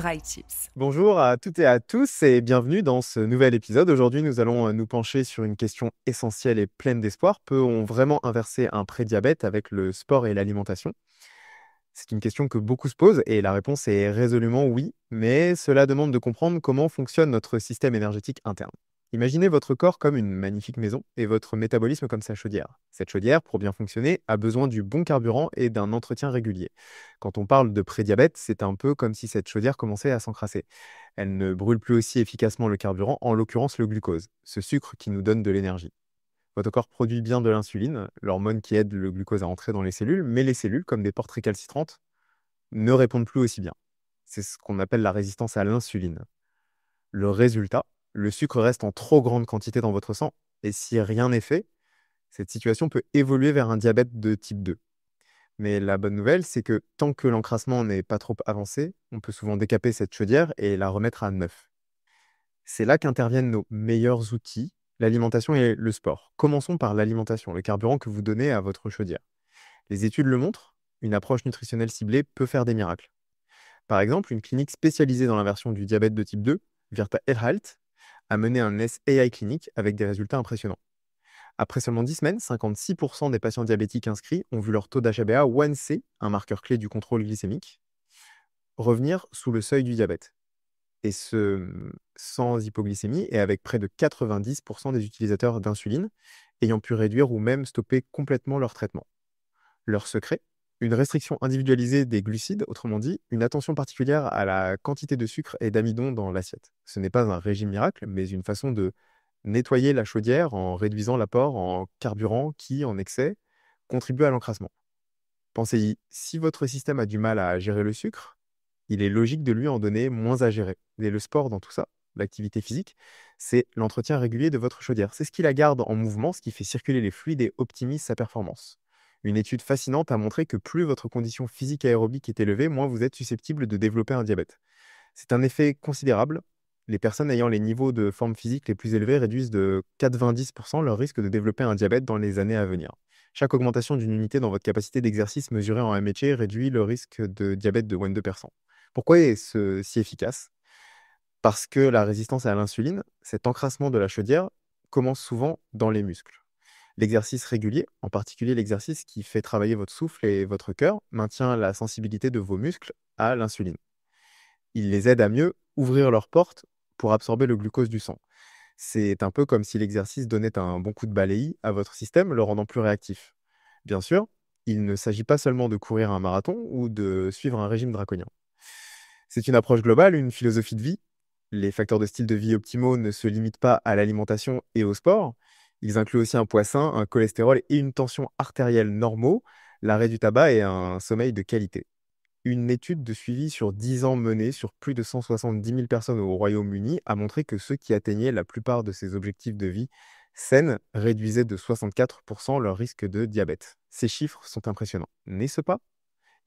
Dry Tips. Bonjour à toutes et à tous et bienvenue dans ce nouvel épisode. Aujourd'hui, nous allons nous pencher sur une question essentielle et pleine d'espoir. Peut-on vraiment inverser un prédiabète avec le sport et l'alimentation? C'est une question que beaucoup se posent et la réponse est résolument oui, mais cela demande de comprendre comment fonctionne notre système énergétique interne. Imaginez votre corps comme une magnifique maison et votre métabolisme comme sa chaudière. Cette chaudière, pour bien fonctionner, a besoin du bon carburant et d'un entretien régulier. Quand on parle de prédiabète, c'est un peu comme si cette chaudière commençait à s'encrasser. Elle ne brûle plus aussi efficacement le carburant, en l'occurrence le glucose, ce sucre qui nous donne de l'énergie. Votre corps produit bien de l'insuline, l'hormone qui aide le glucose à entrer dans les cellules, mais les cellules, comme des portes récalcitrantes, ne répondent plus aussi bien. C'est ce qu'on appelle la résistance à l'insuline. Le résultat, le sucre reste en trop grande quantité dans votre sang, et si rien n'est fait, cette situation peut évoluer vers un diabète de type 2. Mais la bonne nouvelle, c'est que tant que l'encrassement n'est pas trop avancé, on peut souvent décaper cette chaudière et la remettre à neuf. C'est là qu'interviennent nos meilleurs outils, l'alimentation et le sport. Commençons par l'alimentation, le carburant que vous donnez à votre chaudière. Les études le montrent, une approche nutritionnelle ciblée peut faire des miracles. Par exemple, une clinique spécialisée dans l'inversion du diabète de type 2, Virta Health, a mené un SAI clinique avec des résultats impressionnants. Après seulement 10 semaines, 56% des patients diabétiques inscrits ont vu leur taux d'HbA1c, un marqueur clé du contrôle glycémique, revenir sous le seuil du diabète. Et ce, sans hypoglycémie et avec près de 90% des utilisateurs d'insuline ayant pu réduire ou même stopper complètement leur traitement. Leur secret, une restriction individualisée des glucides, autrement dit, une attention particulière à la quantité de sucre et d'amidon dans l'assiette. Ce n'est pas un régime miracle, mais une façon de nettoyer la chaudière en réduisant l'apport en carburant qui, en excès, contribue à l'encrassement. Pensez-y, si votre système a du mal à gérer le sucre, il est logique de lui en donner moins à gérer. Et le sport dans tout ça, l'activité physique, c'est l'entretien régulier de votre chaudière. C'est ce qui la garde en mouvement, ce qui fait circuler les fluides et optimise sa performance. Une étude fascinante a montré que plus votre condition physique aérobique est élevée, moins vous êtes susceptible de développer un diabète. C'est un effet considérable. Les personnes ayant les niveaux de forme physique les plus élevés réduisent de 90% leur risque de développer un diabète dans les années à venir. Chaque augmentation d'une unité dans votre capacité d'exercice mesurée en MHA réduit le risque de diabète de 2%. Pourquoi est-ce si efficace? Parce que la résistance à l'insuline, cet encrassement de la chaudière, commence souvent dans les muscles. L'exercice régulier, en particulier l'exercice qui fait travailler votre souffle et votre cœur, maintient la sensibilité de vos muscles à l'insuline. Il les aide à mieux ouvrir leurs portes pour absorber le glucose du sang. C'est un peu comme si l'exercice donnait un bon coup de balayage à votre système, le rendant plus réactif. Bien sûr, il ne s'agit pas seulement de courir un marathon ou de suivre un régime draconien. C'est une approche globale, une philosophie de vie. Les facteurs de style de vie optimaux ne se limitent pas à l'alimentation et au sport. Ils incluent aussi un poids sain, un cholestérol et une tension artérielle normaux, l'arrêt du tabac et un sommeil de qualité. Une étude de suivi sur 10 ans menée sur plus de 170 000 personnes au Royaume-Uni a montré que ceux qui atteignaient la plupart de ces objectifs de vie saine réduisaient de 64% leur risque de diabète. Ces chiffres sont impressionnants, n'est-ce pas?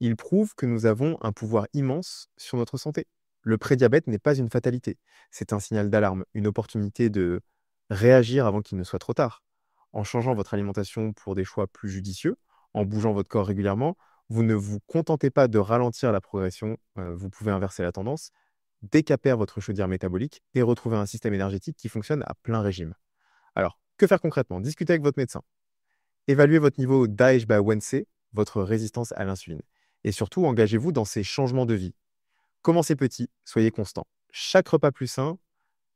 Ils prouvent que nous avons un pouvoir immense sur notre santé. Le prédiabète n'est pas une fatalité, c'est un signal d'alarme, une opportunité de réagir avant qu'il ne soit trop tard. En changeant votre alimentation pour des choix plus judicieux, en bougeant votre corps régulièrement, vous ne vous contentez pas de ralentir la progression, vous pouvez inverser la tendance, décaper votre chaudière métabolique et retrouver un système énergétique qui fonctionne à plein régime. Alors, que faire concrètement? Discutez avec votre médecin. Évaluez votre niveau d'HbA1c, votre résistance à l'insuline. Et surtout, engagez-vous dans ces changements de vie. Commencez petit, soyez constant. Chaque repas plus sain,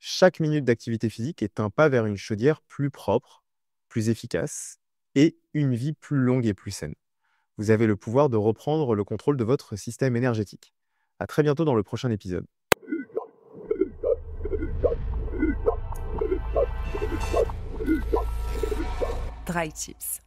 chaque minute d'activité physique est un pas vers une chaudière plus propre, plus efficace et une vie plus longue et plus saine. Vous avez le pouvoir de reprendre le contrôle de votre système énergétique. À très bientôt dans le prochain épisode. Dry Tips.